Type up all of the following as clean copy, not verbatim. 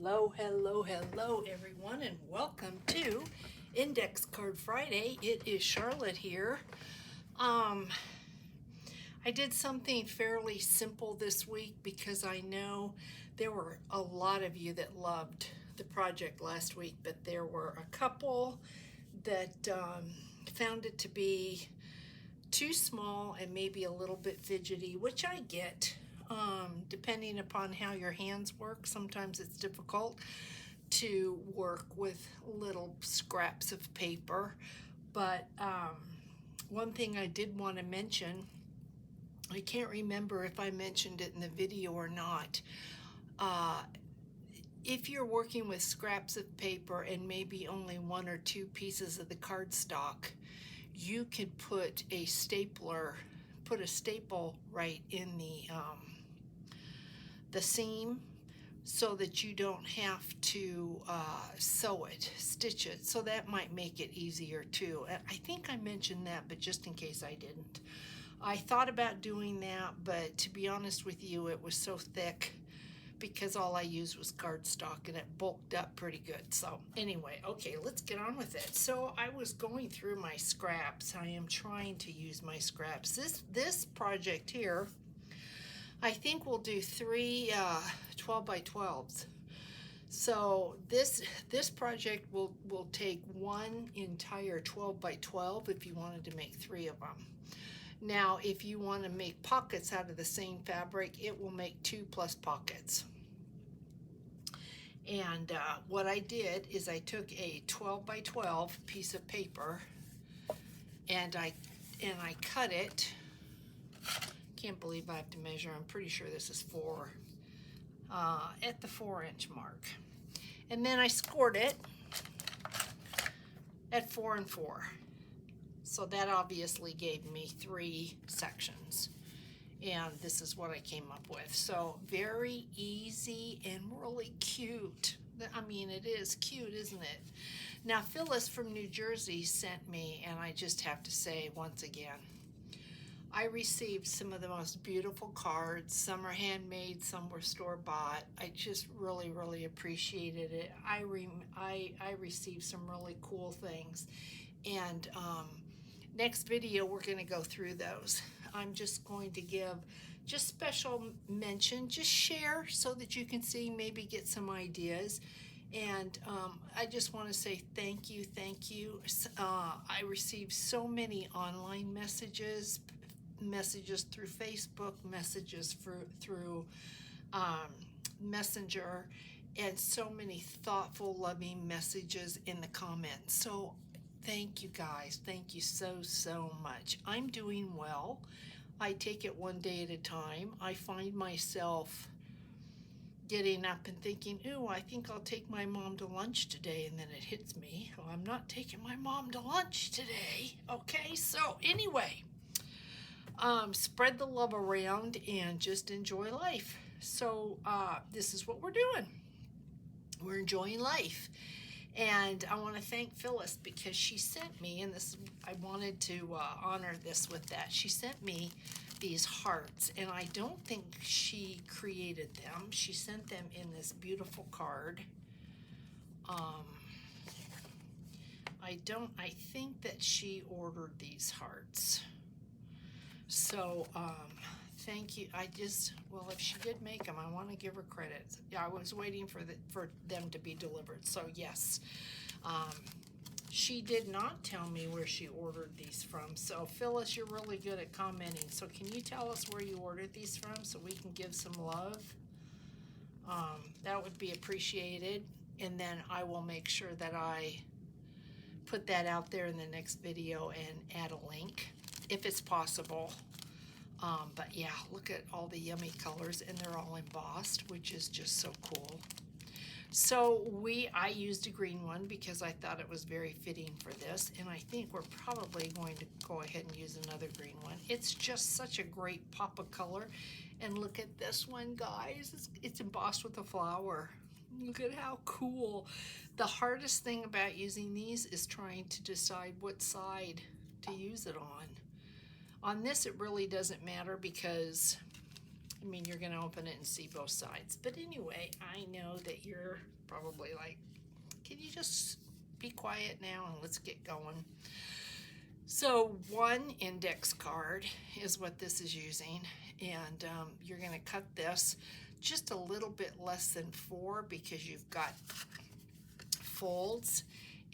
Hello, hello, hello, everyone, and welcome to Index Card Friday. It is Charlotte here. I did something fairly simple this week because I know there were a lot of you that loved the project last week, but there were a couple that found it to be too small and maybe a little bit fidgety, which I get. Depending upon how your hands work, sometimes it's difficult to work with little scraps of paper. But one thing I did want to mention, I can't remember if I mentioned it in the video or not. If you're working with scraps of paper and maybe only one or two pieces of the cardstock, you could put a staple right in the seam so that you don't have to stitch it. So that might make it easier too. I think I mentioned that, but just in case I didn't. I thought about doing that, but to be honest with you, it was so thick because all I used was cardstock and it bulked up pretty good. So anyway, okay, let's get on with it. So I was going through my scraps. I am trying to use my scraps. This project here, I think we'll do three 12 by 12s. So this project will take one entire 12 by 12 if you wanted to make three of them. Now, if you want to make pockets out of the same fabric, it will make 2 plus pockets. And what I did is I took a 12 by 12 piece of paper and I cut it. Can't believe I have to measure. I'm pretty sure this is 4 at the 4-inch mark. And then I scored it at 4 and 4. So that obviously gave me 3 sections. And this is what I came up with. So very easy and really cute. I mean, it is cute, isn't it? Now, Phyllis from New Jersey sent me, and I just have to say once again, I received some of the most beautiful cards. Some are handmade, some were store-bought. I just really, really appreciated it. I received some really cool things. And next video, we're going to go through those. I'm just going to give just special mention, just share so that you can see, maybe get some ideas. And I just want to say thank you, thank you. I received so many online messages through Facebook, messages through Messenger, and so many thoughtful, loving messages in the comments. So thank you guys. Thank you so much. I'm doing well. I take it one day at a time. I find myself getting up and thinking, ooh, I think I'll take my mom to lunch today. And then it hits me, oh, I'm not taking my mom to lunch today. Okay, so anyway, spread the love around and just enjoy life. So this is what we're doing. We're enjoying life. And I want to thank Phyllis because she sent me, and this, I wanted to honor this with that. She sent me these hearts, and I don't think she created them. She sent them in this beautiful card. I think that she ordered these hearts. So, thank you. Well, if she did make them, I want to give her credit. Yeah, I was waiting for them to be delivered. So yes, she did not tell me where she ordered these from. So Phyllis, you're really good at commenting. So can you tell us where you ordered these from so we can give some love? That would be appreciated. And then I will make sure that I put that out there in the next video and add a link if it's possible. But yeah, look at all the yummy colors, and they're all embossed, which is just so cool. So I used a green one because I thought it was very fitting for this, and I think we're probably going to go ahead and use another green one. It's just such a great pop of color. And look at this one, guys. It's embossed with a flower. Look at how cool. The hardest thing about using these is trying to decide what side to use it on. On this, it really doesn't matter because I mean, you're going to open it and see both sides. But anyway, I know that you're probably like, can you just be quiet now and let's get going? So one index card is what this is using, and you're going to cut this just a little bit less than 4 because you've got folds,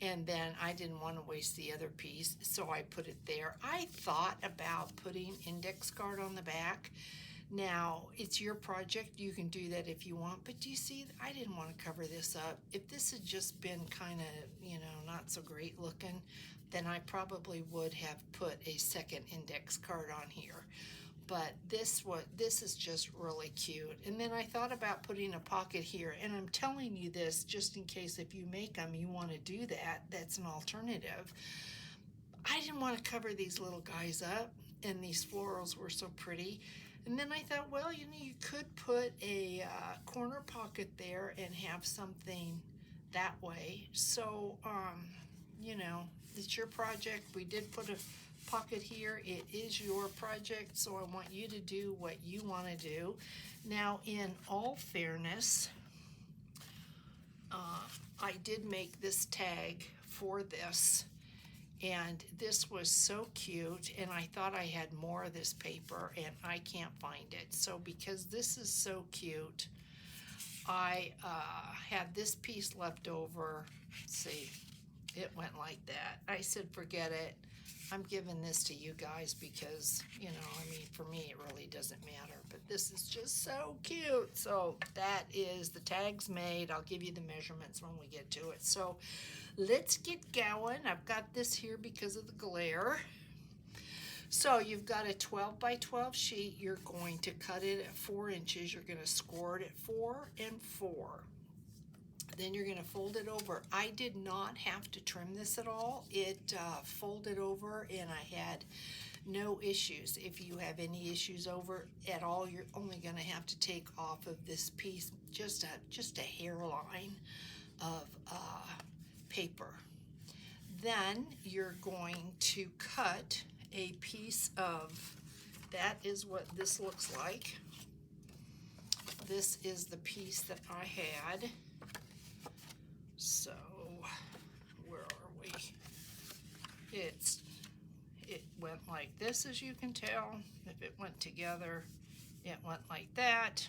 and then I didn't want to waste the other piece, so I put it there. I thought about putting index card on the back. Now, it's your project. You can do that if you want, but do you see, I didn't want to cover this up. If this had just been kind of, not so great looking, then I probably would have put a second index card on here. But this is just really cute. And then I thought about putting a pocket here, and I'm telling you this just in case if you make them, you want to do that. That's an alternative. I didn't want to cover these little guys up, and these florals were so pretty. And then I thought, well, you could put a corner pocket there and have something that way. So, it's your project. We did put a pocket here. It is your project, so I want you to do what you want to do. Now, in all fairness, I did make this tag for this, and this was so cute, and I thought I had more of this paper, and I can't find it. So because this is so cute, I had this piece left over. Let's see, it went like that. I said, forget it. I'm giving this to you guys because, for me, it really doesn't matter. But this is just so cute. So that is the tags made. I'll give you the measurements when we get to it. So let's get going. I've got this here because of the glare. So you've got a 12 by 12 sheet. You're going to cut it at 4 inches. You're going to score it at 4 and 4. Then you're going to fold it over. I did not have to trim this at all. It folded over, and I had no issues. If you have any issues over at all, you're only going to have to take off of this piece just a hairline of paper. Then you're going to cut a piece of, that is what this looks like. This is the piece that I had. So, where are we? It went like this, as you can tell. If it went together, it went like that.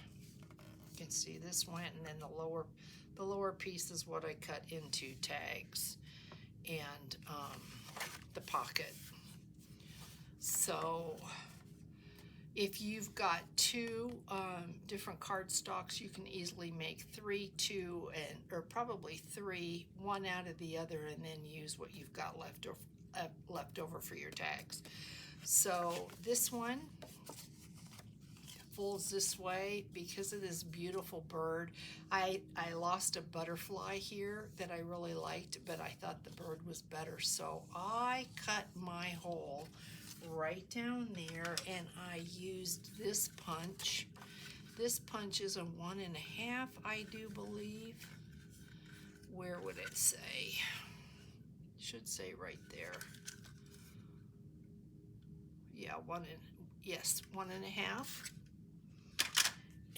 You can see this went, and then the lower piece is what I cut into tags and the pocket. So if you've got 2 different cardstocks, you can easily make 3, 2, or probably 3, one out of the other, and then use what you've got left over for your tags. So this one folds this way because of this beautiful bird. I lost a butterfly here that I really liked, but I thought the bird was better, so I cut my hole right down there, and I used this punch. This punch is a 1.5, I do believe. Where would it say? Should say right there. Yeah, 1.5.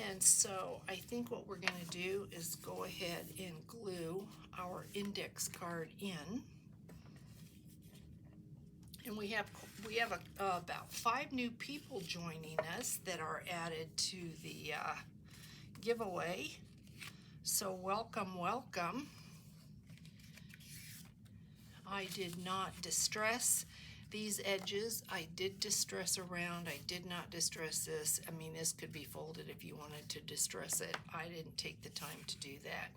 And so I think what we're going to do is go ahead and glue our index card in. And we have about 5 new people joining us that are added to the giveaway. So welcome, welcome. I did not distress these edges. I did distress around. I did not distress this. I mean, this could be folded if you wanted to distress it. I didn't take the time to do that.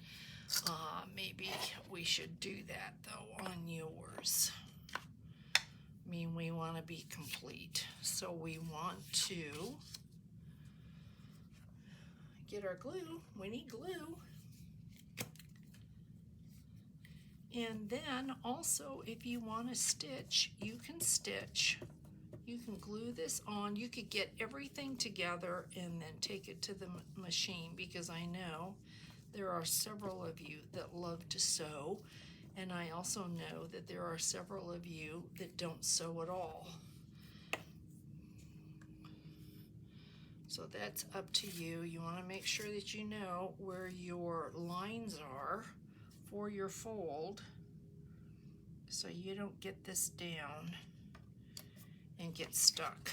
Maybe we should do that though on yours. I mean, we want to be complete. So we want to get our glue. We need glue. And then also, if you want to stitch, you can stitch. You can glue this on. You could get everything together and then take it to the machine, because I know there are several of you that love to sew. And I also know that there are several of you that don't sew at all. So that's up to you. You want to make sure that you know where your lines are for your fold so you don't get this down and get stuck.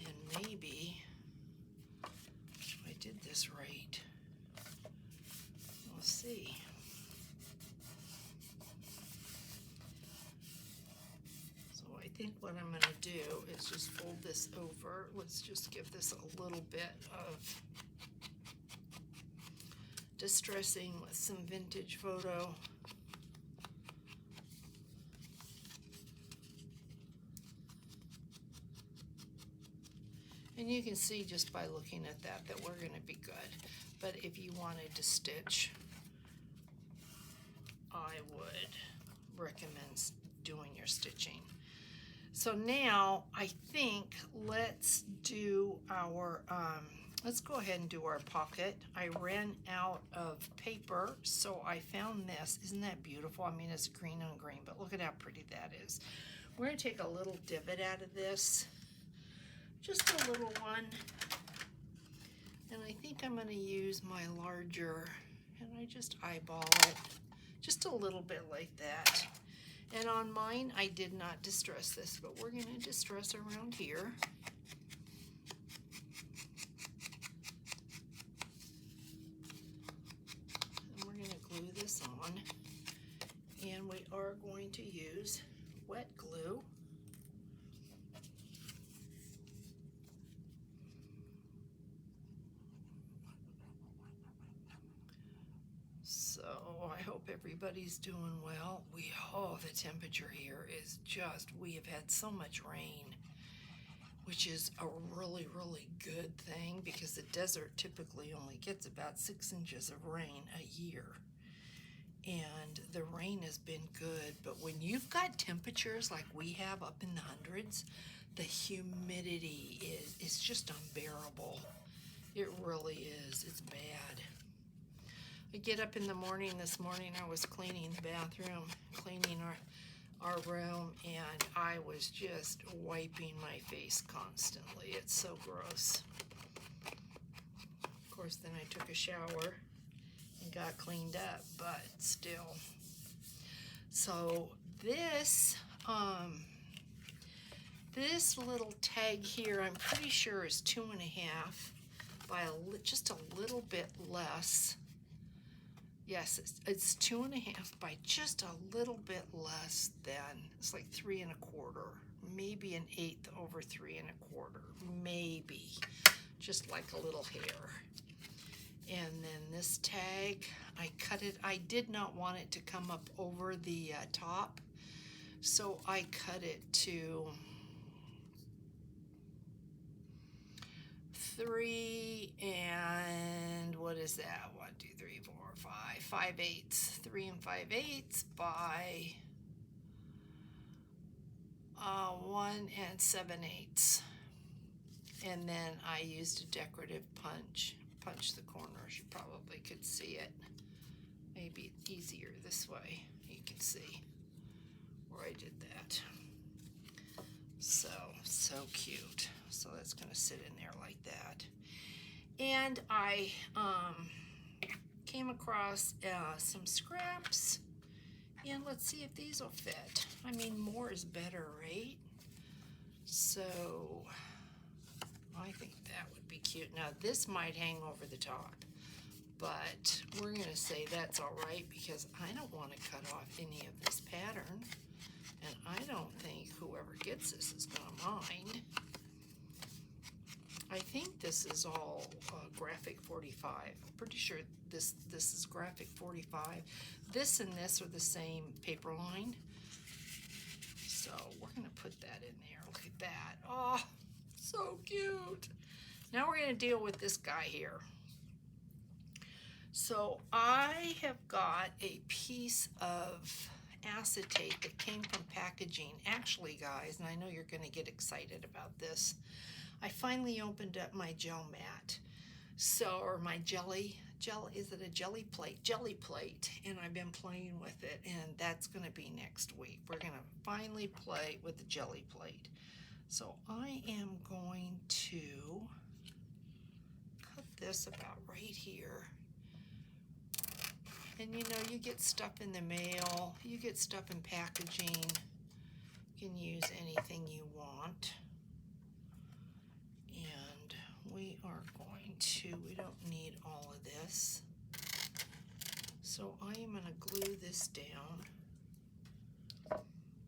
And maybe I did this right. We'll see. So I think what I'm going to do is just fold this over. Let's just give this a little bit of distressing with some vintage photo. And you can see just by looking at that we're going to be good. But if you wanted to stitch, I would recommend doing your stitching. So now I think let's do our, let's go ahead and do our pocket. I ran out of paper, so I found this. Isn't that beautiful? I mean, it's green on green, but look at how pretty that is. We're going to take a little divot out of this, just a little one. And I think I'm going to use my larger, and I just eyeball it, just a little bit like that. And on mine, I did not distress this, but we're going to distress around here. And we're going to glue this on. And we are going to use wet glue. So I hope everybody's doing well. Oh, the temperature here is just, we have had so much rain, which is a really, really good thing because the desert typically only gets about 6 inches of rain a year. And the rain has been good, but when you've got temperatures like we have up in the hundreds, the humidity is just unbearable. It really is. It's bad. I get up in the morning. This morning I was cleaning the bathroom, cleaning our room, and I was just wiping my face constantly. It's so gross. Of course, then I took a shower and got cleaned up, but still. So this this little tag here, I'm pretty sure is 2.5 by just a little bit less. Yes, it's 2.5 by just a little bit less than, it's like 3 1/4, maybe 1/8 over 3 1/4, maybe, just like a little hair. And then this tag, I cut it, I did not want it to come up over the top, so I cut it to 3 and, what is that, 1, 2, 3, 4, 5/8, 3 5/8 by 1 7/8. And then I used a decorative punch the corners. You probably could see it. Maybe easier this way. You can see where I did that. So cute. So that's going to sit in there like that. And I came across some scraps, and let's see if these will fit. I mean, more is better, right? So I think that would be cute. Now this might hang over the top, but we're going to say that's all right because I don't want to cut off any of this pattern, and I don't think whoever gets this is going to mind. I think this is all graphic 45. I'm pretty sure this is graphic 45. This and this are the same paper line. So we're going to put that in there. Look at that. Oh, so cute. Now we're going to deal with this guy here. So I have got a piece of acetate that came from packaging. Actually, guys, and I know you're going to get excited about this, I finally opened up my gel mat. Or my is it a jelly plate? Jelly plate. And I've been playing with it, and that's going to be next week. We're going to finally play with the jelly plate. So I am going to cut this about right here. And you know, you get stuff in the mail, you get stuff in packaging, you can use anything you want. And we are going to, we don't need all of this. So I am going to glue this down.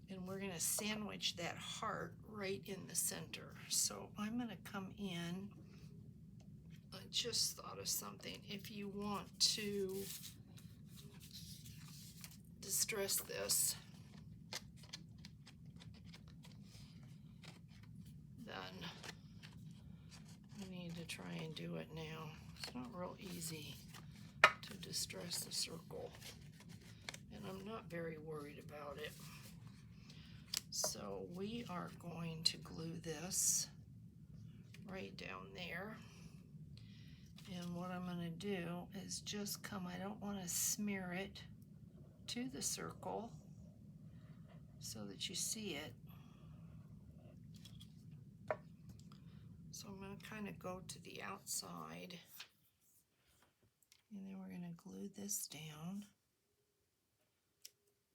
And we're going to sandwich that heart right in the center. So I'm going to come in. I just thought of something. If you want to distress this, then I need to try and do it now. It's not real easy to distress the circle, and I'm not very worried about it. So we are going to glue this right down there. And what I'm going to do is just come, I don't want to smear it to the circle so that you see it. So I'm going to kind of go to the outside, and then we're going to glue this down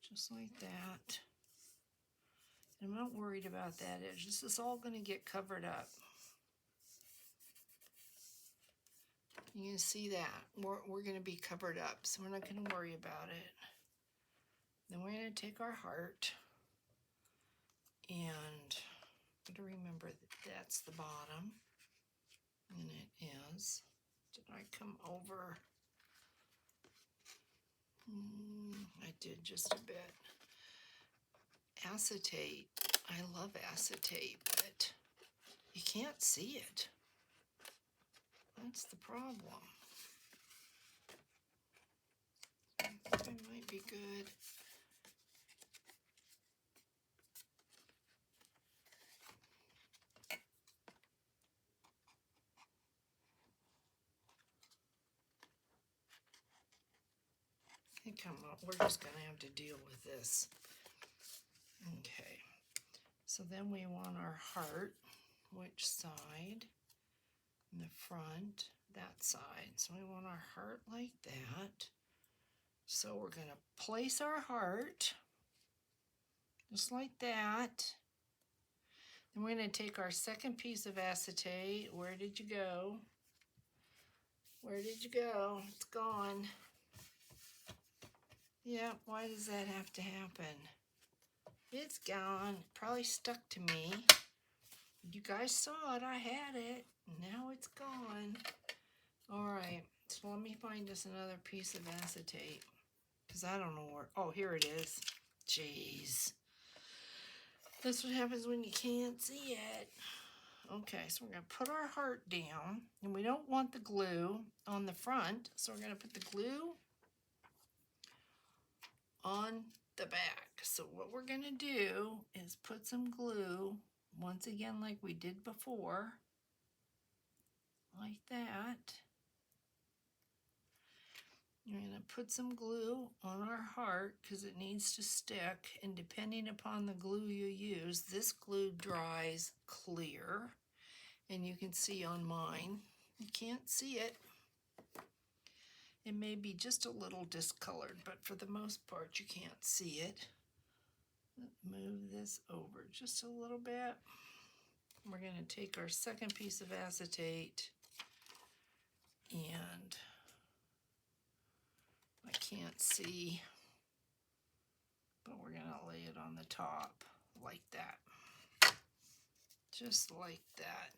just like that. And I'm not worried about that edge. This is all going to get covered up. You can see that we're going to be covered up, so we're not going to worry about it. Then we're going to take our heart, and to remember that that's the bottom, and it is. Did I come over? I did just a bit. Acetate. I love acetate, but you can't see it. That's the problem. I think it might be good. We're just going to have to deal with this. Okay. So then we want our heart. Which side? In the front, that side. So we want our heart like that. So we're going to place our heart just like that. Then we're going to take our second piece of acetate. Where did you go? Where did you go? It's gone. Yeah, why does that have to happen? It's gone. Probably stuck to me. You guys saw it. I had it. Now it's gone. All right. So let me find us another piece of acetate. Because I don't know where. Oh, here it is. Jeez. That's what happens when you can't see it. Okay, so we're going to put our heart down. And we don't want the glue on the front. So we're going to put the glue on the back. So what we're going to do is put some glue, once again like we did before, like that. You're going to put some glue on our heart because it needs to stick, and depending upon the glue you use, this glue dries clear, and you can see on mine, you can't see it. It may be just a little discolored, but for the most part you can't see it. Let's move this over just a little bit. We're going to take our second piece of acetate, and I can't see, but we're going to lay it on the top like that. Just like that.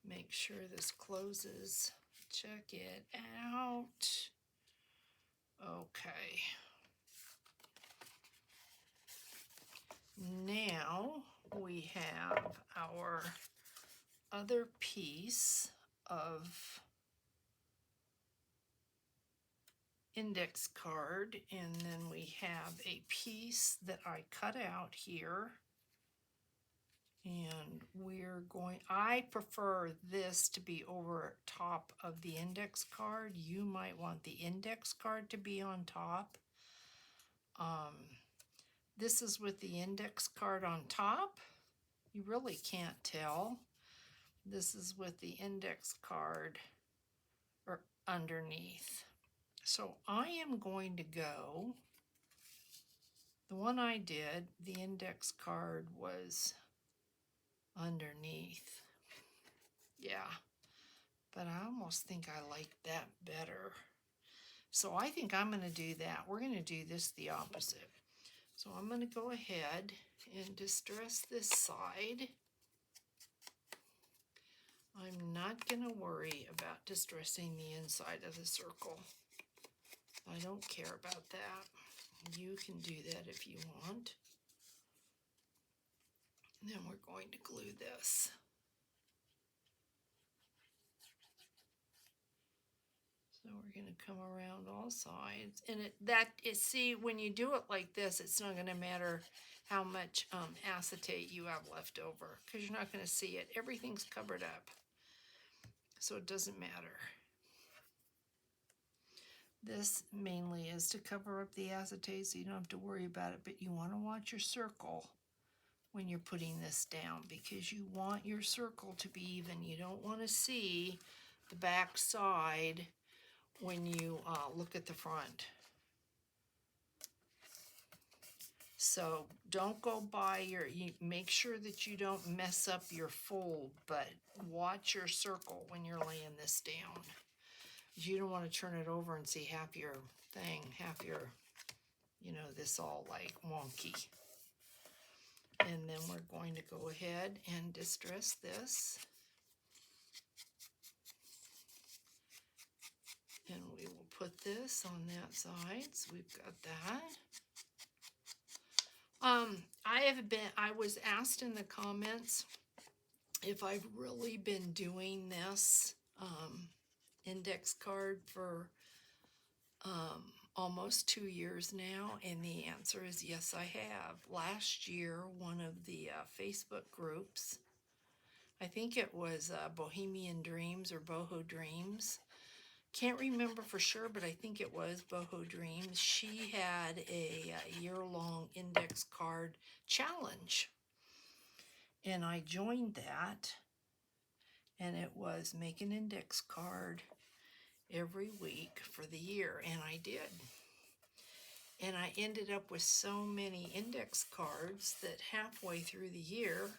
Make sure this closes. Check it out. Okay. Now we have our other piece of index card, and then we have a piece that I cut out here, and I prefer this to be over top of the index card. You might want the index card to be on top. This is with the index card on top. You really can't tell. This is with the index card or underneath. So I am going to go, the one I did, the index card was underneath. Yeah, but I almost think I like that better. So I think I'm going to do that. We're going to do this the opposite. So I'm going to go ahead and distress this side. I'm not going to worry about distressing the inside of the circle. I don't care about that. You can do that if you want. And then we're going to glue this. So we're going to come around all sides. And see, when you do it like this, it's not going to matter how much acetate you have left over, because you're not going to see it. Everything's covered up. So it doesn't matter. This mainly is to cover up the acetate so you don't have to worry about it, but you want to watch your circle when you're putting this down, because you want your circle to be even. You don't want to see the back side when you look at the front. So don't go by you make sure that you don't mess up your fold, but watch your circle when you're laying this down. You don't want to turn it over and see half your thing, this all like wonky. And then we're going to go ahead and distress this. And we will put this on that side, so we've got that. I was asked in the comments if I've really been doing this index card for almost 2 years now, and the answer is yes, I have. Last year, one of the Facebook groups, I think it was Bohemian Dreams or Boho Dreams, can't remember for sure, but I think it was Boho Dreams. She had a year-long index card challenge, and I joined that, and it was make an index card every week for the year, and I did. And I ended up with so many index cards that halfway through the year,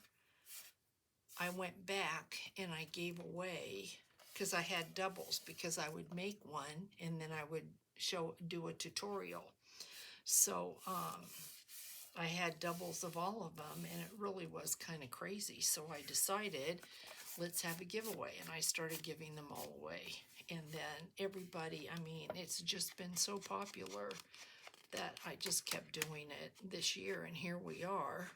I went back and I gave away, because I had doubles, because I would make one and then I would do a tutorial. So I had doubles of all of them, and it really was kind of crazy. So I decided, let's have a giveaway, and I started giving them all away. And then everybody, it's just been so popular that I just kept doing it this year, and here we are,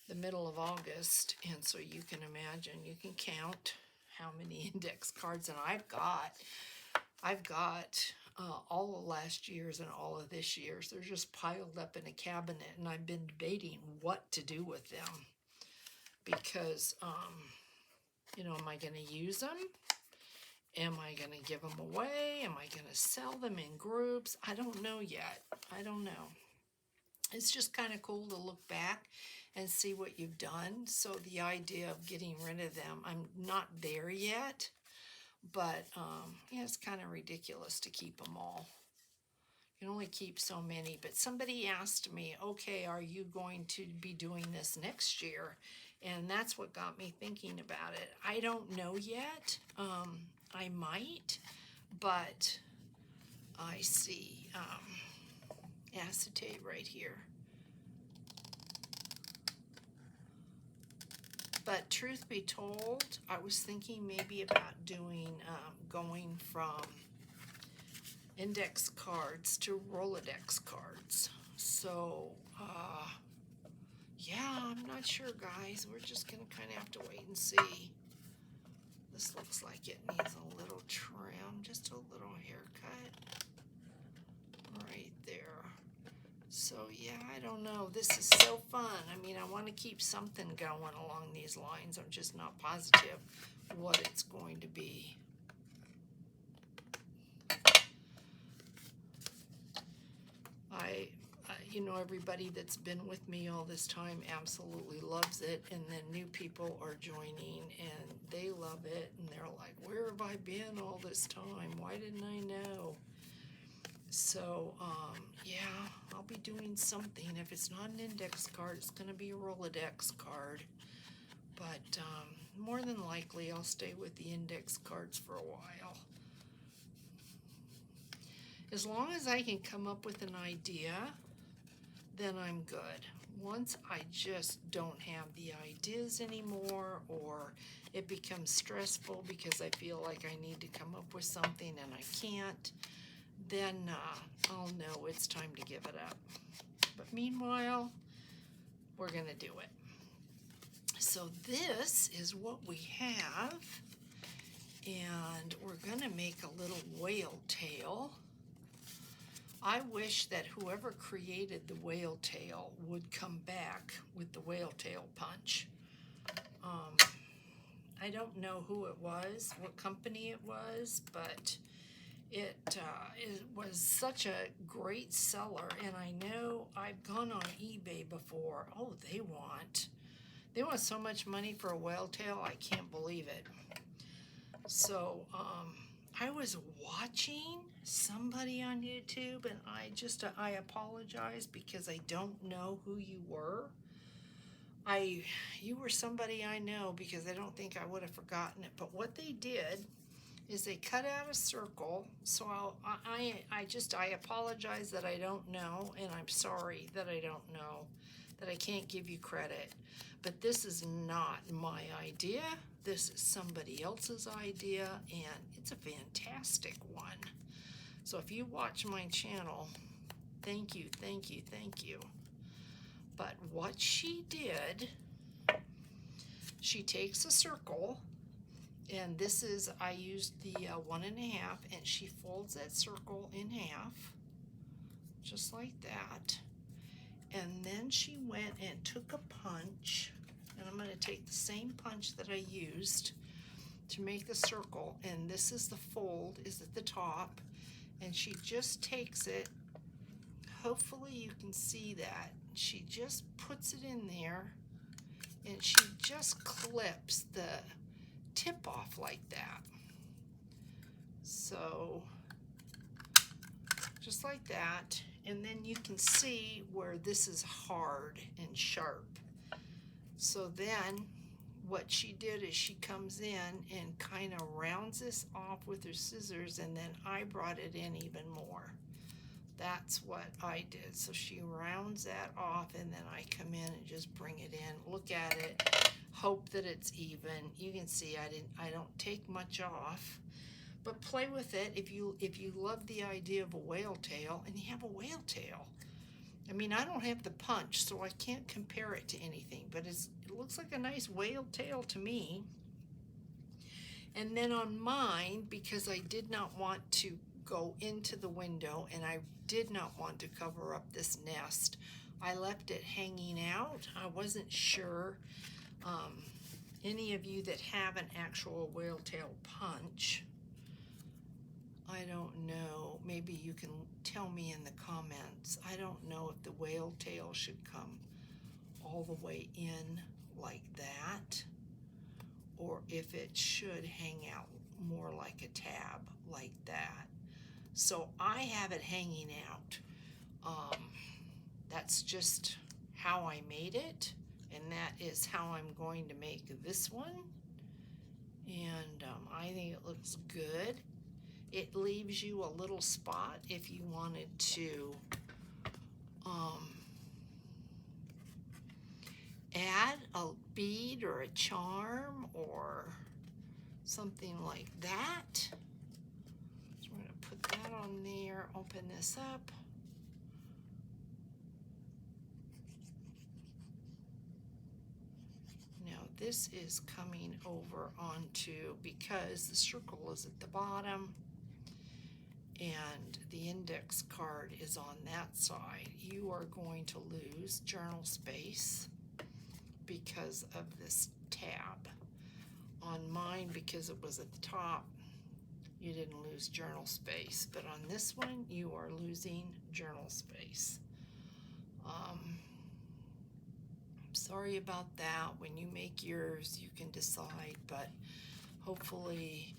the middle of August, and so you can imagine, you can count how many index cards, and I've got all of last year's and all of this year's. They're just piled up in a cabinet, and I've been debating what to do with them, because am I going to use them? Am I going to give them away? Am I going to sell them in groups? I don't know yet. I don't know. It's just kind of cool to look back and see what you've done. So the idea of getting rid of them, I'm not there yet, but it's kind of ridiculous to keep them all. You can only keep so many. But somebody asked me, okay, are you going to be doing this next year? And that's what got me thinking about it. I don't know yet. I might, but I see acetate right here. But truth be told, I was thinking maybe about doing, going from index cards to Rolodex cards. So, yeah, I'm not sure, guys. We're just going to kind of have to wait and see. This looks like it needs a little trim, just a little haircut right there. So yeah, I don't know. This is so fun. I want to keep something going along these lines. I'm just not positive what it's going to be. you know, everybody that's been with me all this time absolutely loves it, and then new people are joining and they love it, and they're like, where have I been all this time? Why didn't I know? So, yeah, I'll be doing something. If it's not an index card, it's going to be a Rolodex card. But more than likely, I'll stay with the index cards for a while. As long as I can come up with an idea, then I'm good. Once I just don't have the ideas anymore, or it becomes stressful because I feel like I need to come up with something and I can't, then I'll know it's time to give it up. But meanwhile, we're going to do it. So this is what we have, and we're going to make a little whale tail. I wish that whoever created the whale tail would come back with the whale tail punch. I don't know who it was, what company it was, but it was such a great seller, and I know I've gone on eBay before. Oh, they want so much money for a whale tail, I can't believe it. So I was watching somebody on YouTube, and I apologize because I don't know who you were. You were somebody I know, because I don't think I would have forgotten it. But what they did is they cut out a circle. So I apologize that I don't know, and I'm sorry that I don't know, that I can't give you credit. But this is not my idea. This is somebody else's idea, and it's a fantastic one. So if you watch my channel, thank you, thank you, thank you. But what she did, she takes a circle, and this is, I used the 1.5, and she folds that circle in half, just like that. And then she went and took a punch, and I'm going to take the same punch that I used to make the circle, and this is the fold, is at the top, and she just takes it, hopefully you can see that, she just puts it in there, and she just clips the tip off like that. So just like that, and then you can see where this is hard and sharp. So then what she did is she comes in and kind of rounds this off with her scissors, and then I brought it in even more. That's what I did. So she rounds that off, and then I come in and just bring it in. Look at it. Hope that it's even. You can see I don't take much off. But play with it if you love the idea of a whale tail, and you have a whale tail. I mean, I don't have the punch, so I can't compare it to anything, but it looks like a nice whale tail to me. And then on mine, because I did not want to go into the window, and I did not want to cover up this nest, I left it hanging out. I wasn't sure. Any of you that have an actual whale tail punch, I don't know, maybe you can tell me in the comments. I don't know if the whale tail should come all the way in like that, or if it should hang out more like a tab like that. So I have it hanging out. That's just how I made it, and that is how I'm going to make this one. And I think it looks good. It leaves you a little spot if you wanted to add a bead or a charm or something like that. So we're going to put that on there, open this up. Now this is coming over onto, because the circle is at the bottom and the index card is on that side, you are going to lose journal space because of this tab. On mine, because it was at the top, you didn't lose journal space, but on this one you are losing journal space. Sorry about that. When you make yours, you can decide, but hopefully,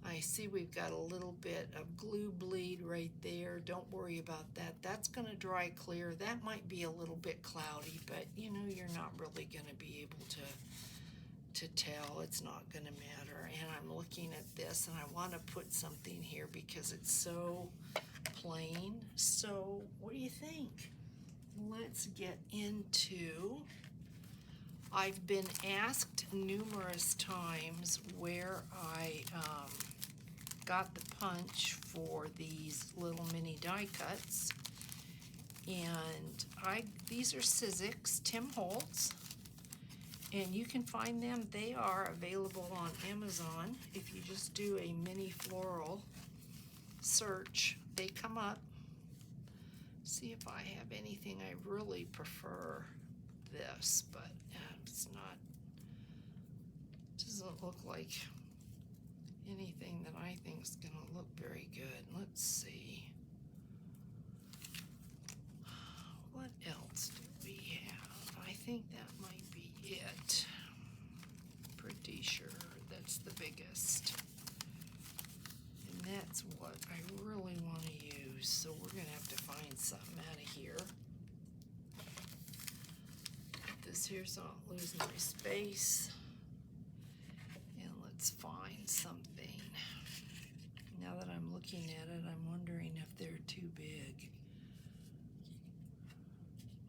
I see we've got a little bit of glue bleed right there. Don't worry about that. That's going to dry clear. That might be a little bit cloudy, but you know, you're not really going to be able to tell. It's not going to matter. And I'm looking at this and I want to put something here because it's so plain. So what do you think? Let's get into, I've been asked numerous times where I got the punch for these little mini die cuts, and these are Sizzix Tim Holtz, and you can find them. They are available on Amazon. If you just do a mini floral search, they come up. See if I have anything. I really prefer this, but it's not, doesn't look like anything that I think is going to look very good. Let's see. What else do we have? I think that might be it. Pretty sure that's the biggest. And that's what I really want to use. So we're going to have to find something out of here. Put this here so I don't lose my space. And let's find something. Now that I'm looking at it, I'm wondering if they're too big.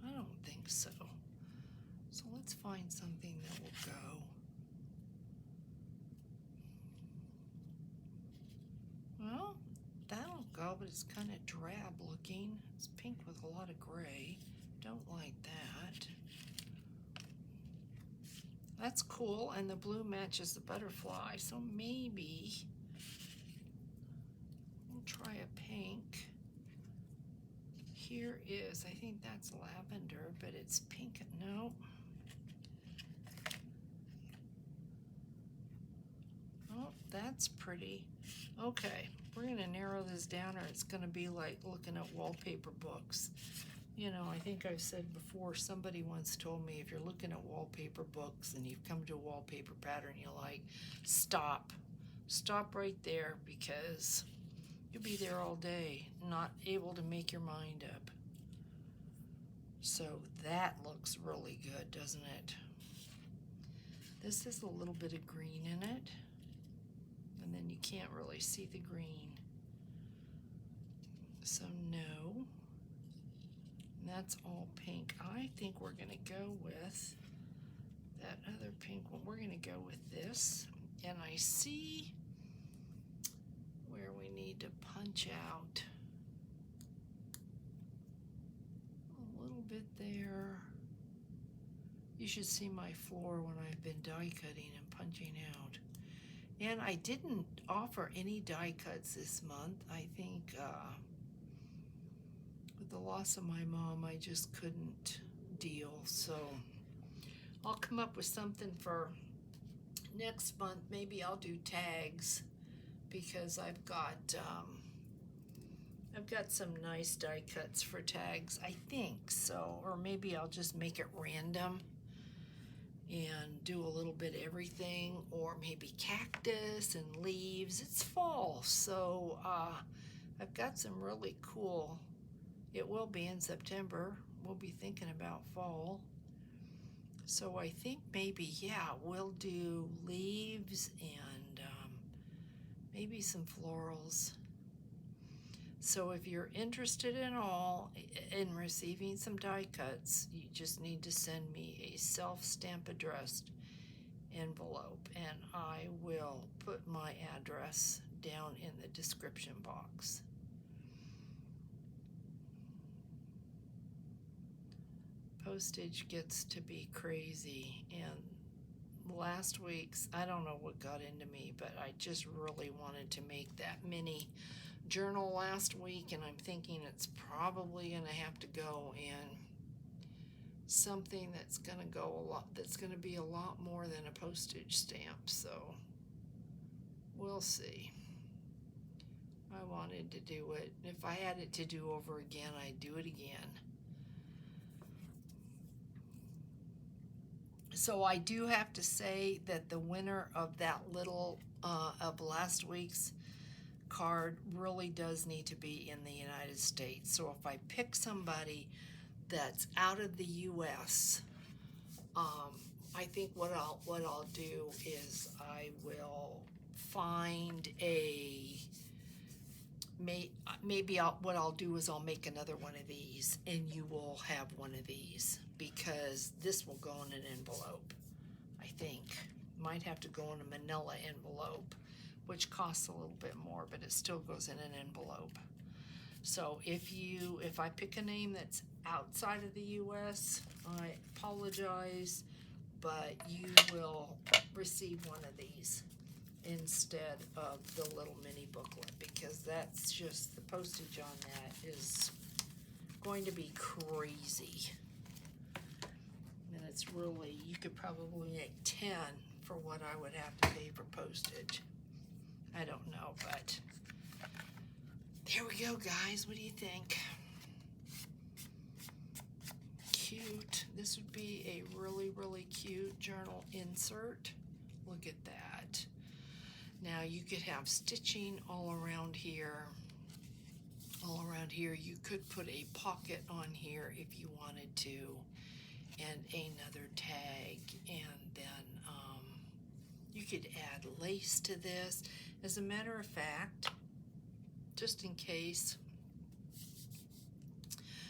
I don't think so. So let's find something that will go. Well, that'll go, but it's kind of drab looking. It's pink with a lot of gray. Don't like that. That's cool, and the blue matches the butterfly, so maybe we'll try a pink. Here is, I think that's lavender, but it's pink. No. Oh, that's pretty. Okay, we're going to narrow this down, or it's going to be like looking at wallpaper books. You know, I think I've said before, somebody once told me, if you're looking at wallpaper books and you've come to a wallpaper pattern you like, stop. Stop right there, because you'll be there all day, not able to make your mind up. So that looks really good, doesn't it? This has a little bit of green in it, and then you can't really see the green. So no. And that's all pink. I think we're going to go with that other pink one. We're going to go with this. And I see where we need to punch out a little bit there. You should see my floor when I've been die cutting and punching out. And I didn't offer any die cuts this month. I think with the loss of my mom, I just couldn't deal. So I'll come up with something for next month. Maybe I'll do tags, because I've got some nice die cuts for tags, I think. So, or maybe I'll just make it random and do a little bit of everything, or maybe cactus and leaves. It's fall, so I've got some really cool. It will be in September. We'll be thinking about fall. So I think maybe, yeah, we'll do leaves and maybe some florals. So if you're interested in receiving some die cuts, you just need to send me a self-stamp addressed envelope, and I will put my address down in the description box. Postage gets to be crazy, and last week's, I don't know what got into me, but I just really wanted to make that mini journal last week, and I'm thinking it's probably going to have to go in something that's going to go a lot, that's going to be a lot more than a postage stamp. So we'll see. I wanted to do it. If I had it to do over again, I'd do it again. So I do have to say that the winner of that little, of last week's card really does need to be in the United States. So if I pick somebody that's out of the U.S., I think what I'll do is I will find what I'll do is I'll make another one of these, and you will have one of these, because this will go in an envelope. I think might have to go in a manila envelope, which costs a little bit more, but it still goes in an envelope. So if I pick a name that's outside of the U.S., I apologize, but you will receive one of these instead of the little mini booklet, because that's just, the postage on that is going to be crazy. And it's really, you could probably make 10 for what I would have to pay for postage. I don't know, but there we go, guys. What do you think? Cute. This would be a really, really cute journal insert. Look at that. Now you could have stitching all around here. All around here. You could put a pocket on here if you wanted to, and another tag, and then you could add lace to this. As a matter of fact, just in case,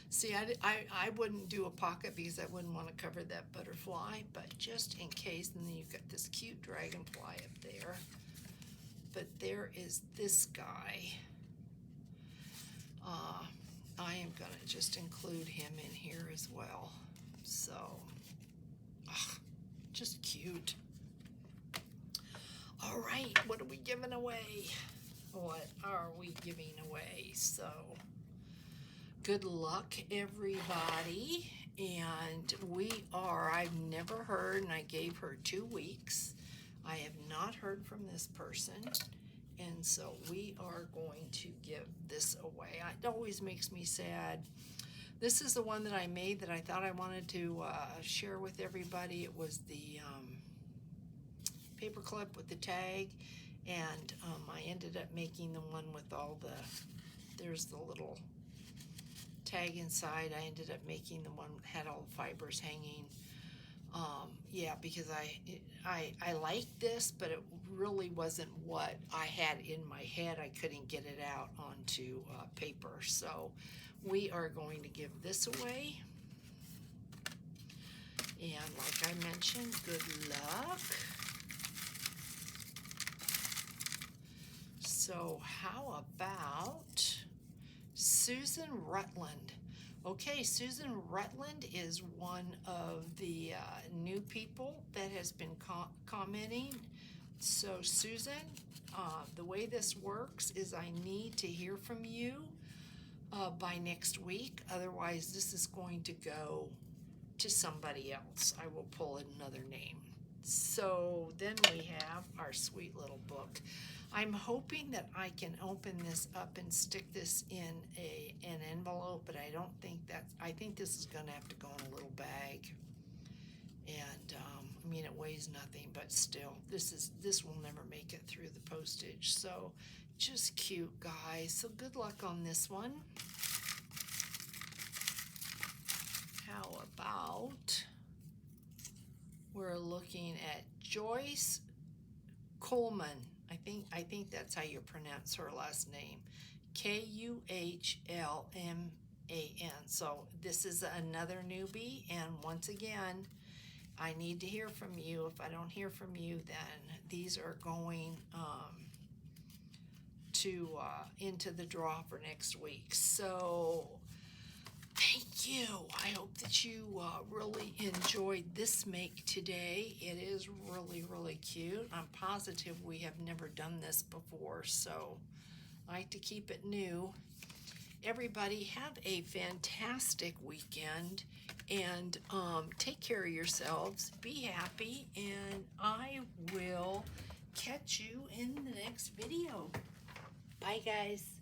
see, I wouldn't do a pocket because I wouldn't want to cover that butterfly, but just in case, and then you've got this cute dragonfly up there. But there is this guy. I am going to just include him in here as well. So, just cute. All right, what are we giving away? What are we giving away? So, good luck, everybody. And I've never heard, and I gave her 2 weeks. I have not heard from this person. And so we are going to give this away. It always makes me sad. This is the one that I made that I thought I wanted to share with everybody. It was the paper clip with the tag, and I ended up making the one with all there's the little tag inside. I ended up making the one that had all the fibers hanging. Yeah, because I liked this, but it really wasn't what I had in my head. I couldn't get it out onto paper. So we are going to give this away. And like I mentioned, good luck. So how about Susan Rutland? Okay, Susan Rutland is one of the new people that has been commenting. So Susan, the way this works is I need to hear from you by next week. Otherwise, this is going to go to somebody else. I will pull another name. So then we have our sweet little book. I'm hoping that I can open this up and stick this in an envelope, but I don't think I think this is going to have to go in a little bag. And I mean, it weighs nothing, but still, this will never make it through the postage. So just cute, guys. So good luck on this one. How about we're looking at Joyce Coleman. I think that's how you pronounce her last name. Kuhlman. So this is another newbie, and once again, I need to hear from you. If I don't hear from you, then these are going into the draw for next week. So thank you. I hope that you really enjoyed this make today. It is really, really cute. I'm positive we have never done this before, so I like to keep it new. Everybody have a fantastic weekend, and take care of yourselves. Be happy, and I will catch you in the next video. Bye, guys.